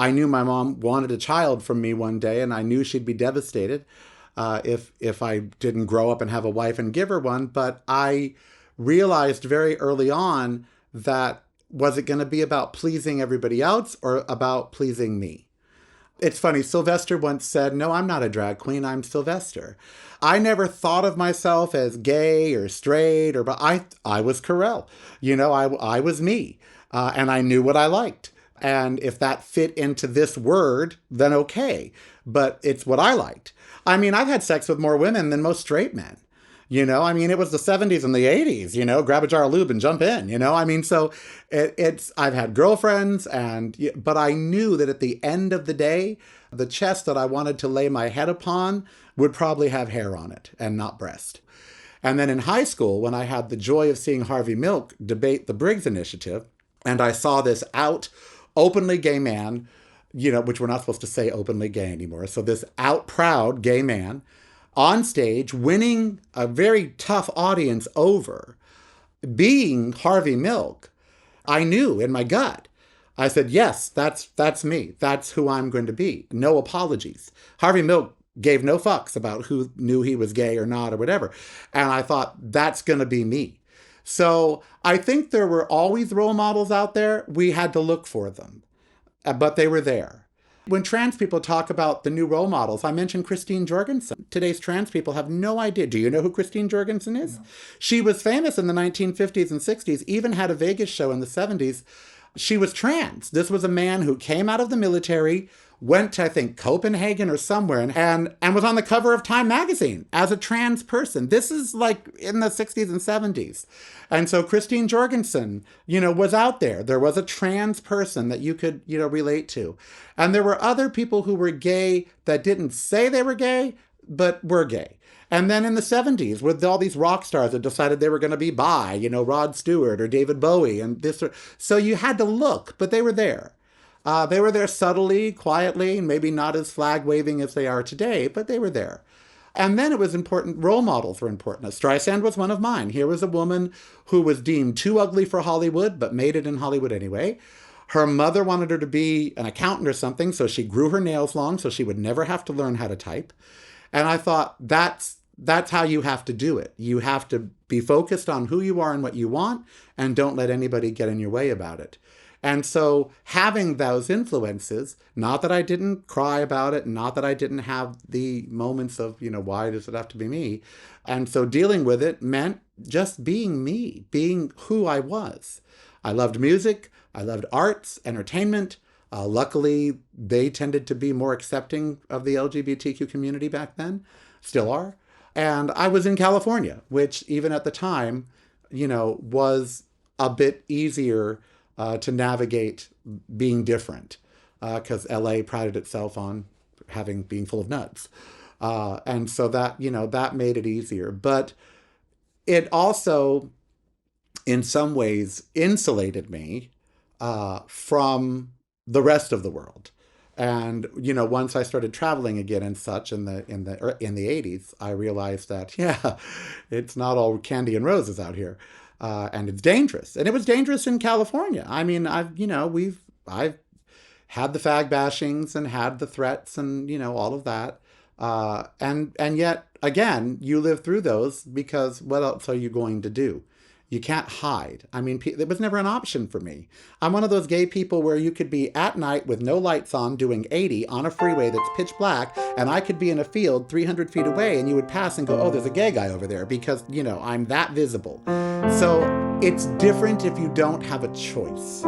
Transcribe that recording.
I knew my mom wanted a child from me one day, and I knew she'd be devastated if I didn't grow up and have a wife and give her one. But I realized very early on that was it going to be about pleasing everybody else or about pleasing me? It's funny, Sylvester once said, "No, I'm not a drag queen, I'm Sylvester." I never thought of myself as gay or straight, but I was Karel. I was me, and I knew what I liked. And if that fit into this word, then okay. But it's what I liked. I mean, I've had sex with more women than most straight men. It was the 70s and the 80s, grab a jar of lube and jump in, so I've had girlfriends but I knew that at the end of the day, the chest that I wanted to lay my head upon would probably have hair on it and not breast. And then in high school, when I had the joy of seeing Harvey Milk debate the Briggs Initiative, and I saw this openly gay man, which we're not supposed to say openly gay anymore. So this out proud gay man on stage, winning a very tough audience over, being Harvey Milk, I knew in my gut. I said, yes, that's me. That's who I'm going to be. No apologies. Harvey Milk gave no fucks about who knew he was gay or not or whatever. And I thought, that's going to be me. So I think there were always role models out there. We had to look for them, but they were there. When trans people talk about the new role models, I mentioned Christine Jorgensen. Today's trans people have no idea. Do you know who Christine Jorgensen is? No. She was famous in the 1950s and 60s, even had a Vegas show in the 70s. She was trans. This was a man who came out of the military, went to, I think, Copenhagen or somewhere, and was on the cover of Time magazine as a trans person. This is like in the 60s and 70s. And so Christine Jorgensen, was out there. There was a trans person that you could, relate to. And there were other people who were gay that didn't say they were gay, but were gay. And then in the 70s, with all these rock stars that decided they were going to be bi, Rod Stewart or David Bowie and this. So you had to look, but they were there. They were there subtly, quietly, maybe not as flag-waving as they are today, but they were there. And then it was important, role models were important. Streisand was one of mine. Here was a woman who was deemed too ugly for Hollywood, but made it in Hollywood anyway. Her mother wanted her to be an accountant or something, so she grew her nails long so she would never have to learn how to type. And I thought, that's how you have to do it. You have to be focused on who you are and what you want, and don't let anybody get in your way about it. And so having those influences, not that I didn't cry about it, not that I didn't have the moments of, why does it have to be me? And so dealing with it meant just being me, being who I was. I loved music. I loved arts, entertainment. Luckily, they tended to be more accepting of the LGBTQ community back then, still are. And I was in California, which even at the time, was a bit easier to navigate being different, because LA prided itself on being full of nuts. And so that, that made it easier. But it also, in some ways, insulated me from the rest of the world. And, once I started traveling again and such in the 80s, I realized that, it's not all candy and roses out here. And it's dangerous. And it was dangerous in California. I mean, I've had the fag bashings and had the threats and, all of that. And yet, again, you live through those because what else are you going to do? You can't hide. I mean, it was never an option for me. I'm one of those gay people where you could be at night with no lights on doing 80 on a freeway that's pitch black, and I could be in a field 300 feet away and you would pass and go, oh, there's a gay guy over there because, I'm that visible. So it's different if you don't have a choice.